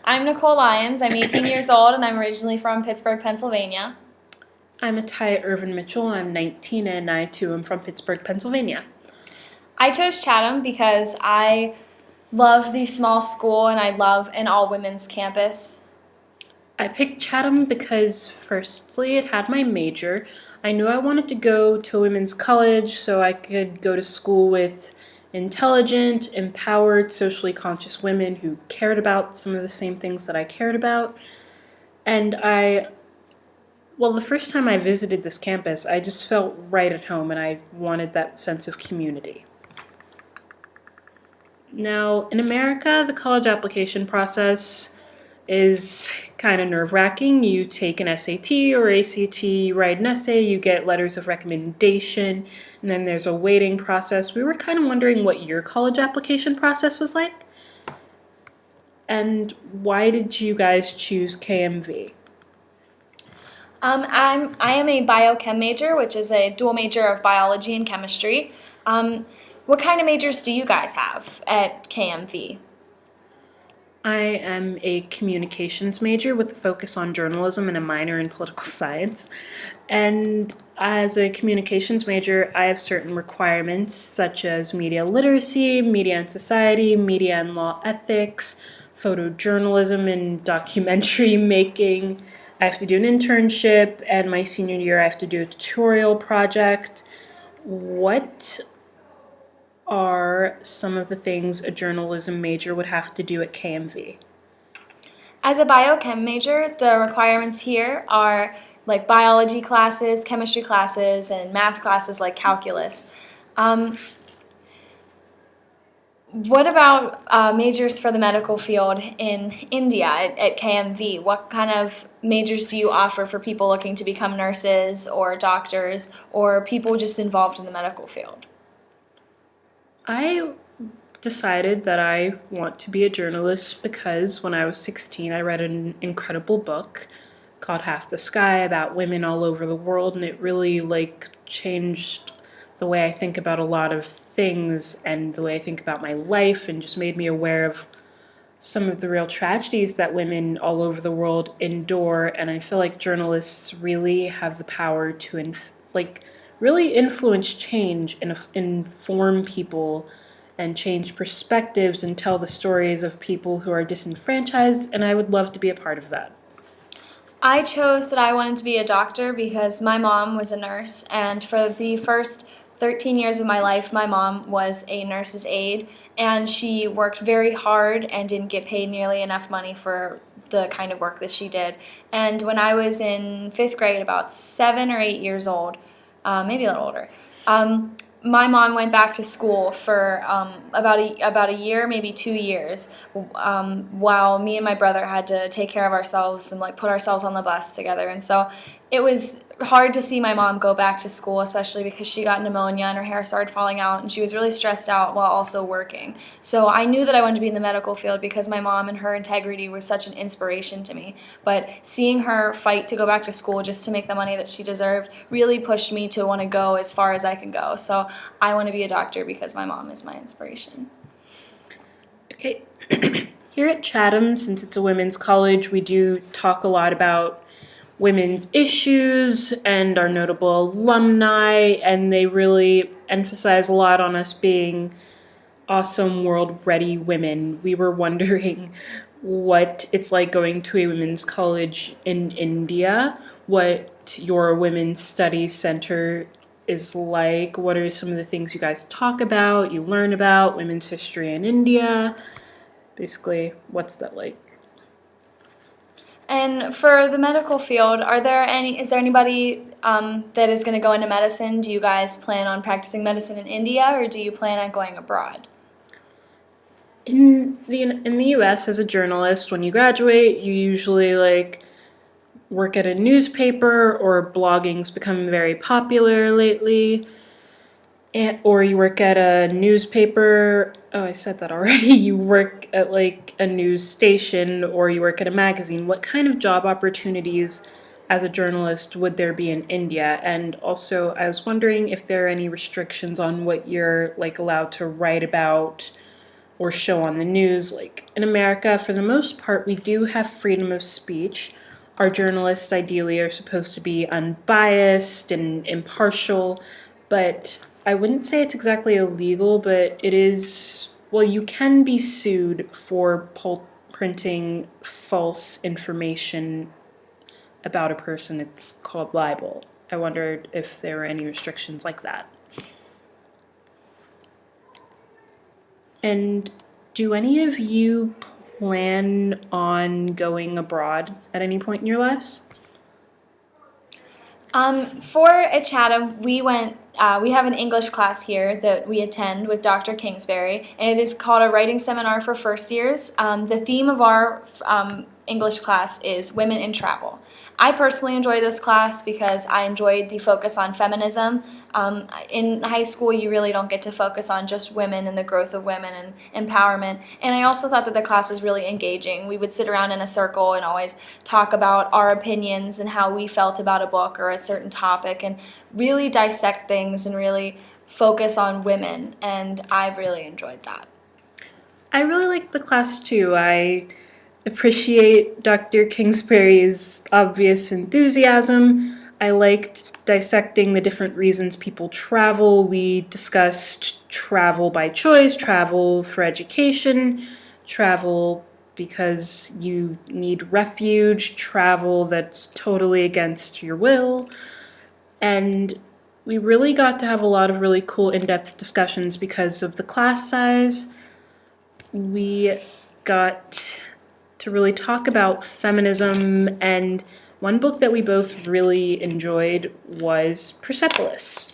I'm Nicole Lyons. I'm 18 years old and I'm originally from Pittsburgh, Pennsylvania. I'm Atiya Irvin Mitchell. I'm 19 and I too am from Pittsburgh, Pennsylvania. I chose Chatham because I love the small school and I love an all-women's campus. I picked Chatham because, firstly, it had my major. I knew I wanted to go to a women's college so I could go to school with intelligent, empowered, socially conscious women who cared about some of the same things that I cared about. And the first time I visited this campus, I just felt right at home and I wanted that sense of community. Now, in America, the college application process is kind of nerve-wracking. You take an SAT or ACT, you write an essay, you get letters of recommendation, and then there's a waiting process. We were kind of wondering what your college application process was like. And why did you guys choose KMV? I am a biochem major, which is a dual major of biology and chemistry. What kind of majors do you guys have at KMV? I am a communications major with a focus on journalism and a minor in political science. And as a communications major, I have certain requirements such as media literacy, media and society, media and law ethics, photojournalism and documentary making. I have to do an internship, and my senior year I have to do a tutorial project. What are some of the things a journalism major would have to do at KMV? As a biochem major, the requirements here are like biology classes, chemistry classes, and math classes like calculus. What about majors for the medical field in India at KMV? What kind of majors do you offer for people looking to become nurses or doctors or people just involved in the medical field? I decided that I want to be a journalist because when I was 16, I read an incredible book called Half the Sky about women all over the world, and it really changed the way I think about a lot of things and the way I think about my life, and just made me aware of some of the real tragedies that women all over the world endure. And I feel like journalists really have the power to really influence change and inform people and change perspectives and tell the stories of people who are disenfranchised, and I would love to be a part of that. I chose that I wanted to be a doctor because my mom was a nurse, and for the first 13 years of my life, my mom was a nurse's aide, and she worked very hard and didn't get paid nearly enough money for the kind of work that she did. And when I was in 5th grade, about 7 or 8 years old, maybe a little older, my mom went back to school for about a year, maybe 2 years, while me and my brother had to take care of ourselves and put ourselves on the bus together. And so it was hard to see my mom go back to school, especially because she got pneumonia and her hair started falling out, and she was really stressed out while also working. So I knew that I wanted to be in the medical field because my mom and her integrity was such an inspiration to me. But seeing her fight to go back to school just to make the money that she deserved really pushed me to want to go as far as I can go. So I want to be a doctor because my mom is my inspiration. Okay, here at Chatham, since it's a women's college, we do talk a lot about women's issues and our notable alumni, and they really emphasize a lot on us being awesome, world-ready women. We were wondering what it's like going to a women's college in India, what your women's studies center is like, what are some of the things you guys talk about, you learn about, women's history in India. Basically, what's that like? And for the medical field, is there anybody that is going to go into medicine? Do you guys plan on practicing medicine in India, or do you plan on going abroad? In the U.S., as a journalist, when you graduate, you usually work at a newspaper, or blogging's become very popular lately. Or you work at a newspaper. Oh, I said that already. You work at a news station, or you work at a magazine. What kind of job opportunities as a journalist would there be in India? And also, I was wondering if there are any restrictions on what you're allowed to write about or show on the news. Like in America, for the most part, we do have freedom of speech. Our journalists ideally are supposed to be unbiased and impartial, but I wouldn't say it's exactly illegal, but it is, well, you can be sued for printing false information about a person. It's called libel. I wondered if there were any restrictions like that. And do any of you plan on going abroad at any point in your lives? For Chatham, we went. We have an English class here that we attend with Dr. Kingsbury, and it is called a writing seminar for first years. The theme of our English class is women in travel. I personally enjoy this class because I enjoyed the focus on feminism. In high school, you really don't get to focus on just women and the growth of women and empowerment. And I also thought that the class was really engaging. We would sit around in a circle and always talk about our opinions and how we felt about a book or a certain topic and really dissect things and really focus on women. And I really enjoyed that. I really liked the class too. I appreciate Dr. Kingsbury's obvious enthusiasm. I liked dissecting the different reasons people travel. We discussed travel by choice, travel for education, travel because you need refuge, travel that's totally against your will. And we really got to have a lot of really cool in-depth discussions because of the class size. We got to really talk about feminism, and one book that we both really enjoyed was Persepolis.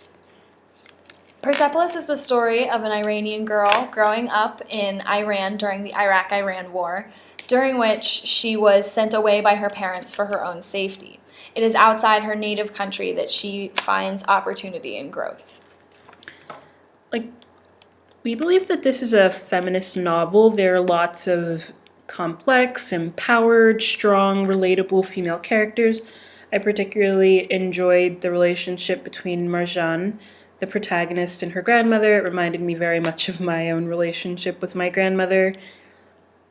Persepolis is the story of an Iranian girl growing up in Iran during the Iraq-Iran War, during which she was sent away by her parents for her own safety. It is outside her native country that she finds opportunity and growth. Like, we believe that this is a feminist novel. There are lots of complex, empowered, strong, relatable female characters. I particularly enjoyed the relationship between Marjan, the protagonist, and her grandmother. It reminded me very much of my own relationship with my grandmother.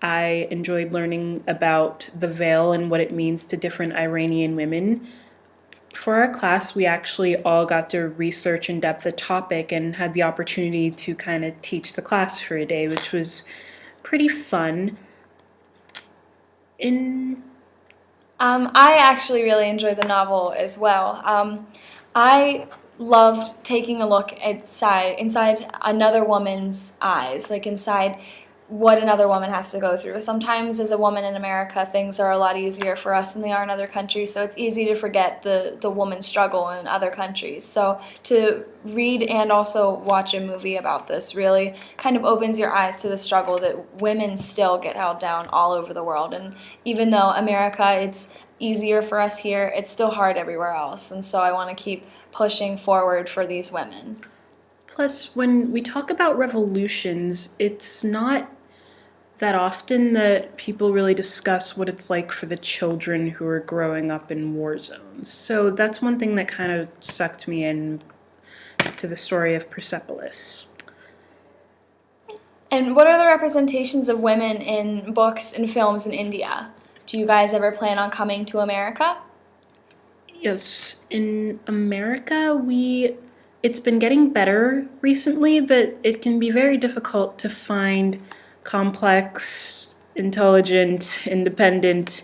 I enjoyed learning about the veil and what it means to different Iranian women. For our class, we actually all got to research in depth a topic and had the opportunity to kind of teach the class for a day, which was pretty fun. I actually really enjoyed the novel as well. I loved taking a look inside another woman's eyes, like inside what another woman has to go through. Sometimes as a woman in America, things are a lot easier for us than they are in other countries, so it's easy to forget the woman's struggle in other countries. So to read and also watch a movie about this really kind of opens your eyes to the struggle that women still get held down all over the world. And even though America, it's easier for us here, it's still hard everywhere else. And so I want to keep pushing forward for these women. Plus, when we talk about revolutions, it's not that often that people really discuss what it's like for the children who are growing up in war zones. So that's one thing that kind of sucked me in to the story of Persepolis. And what are the representations of women in books and films in India? Do you guys ever plan on coming to America? Yes, in America, it's been getting better recently, but it can be very difficult to find complex, intelligent, independent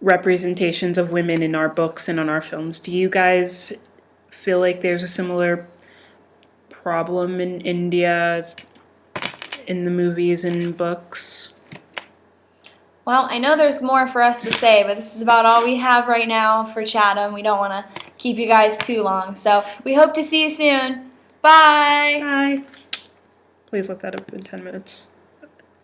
representations of women in our books and on our films. Do you guys feel like there's a similar problem in India in the movies and books? Well, I know there's more for us to say, but this is about all we have right now for Chatham. We don't want to keep you guys too long, so we hope to see you soon. Bye! Bye! Please look that up in 10 minutes.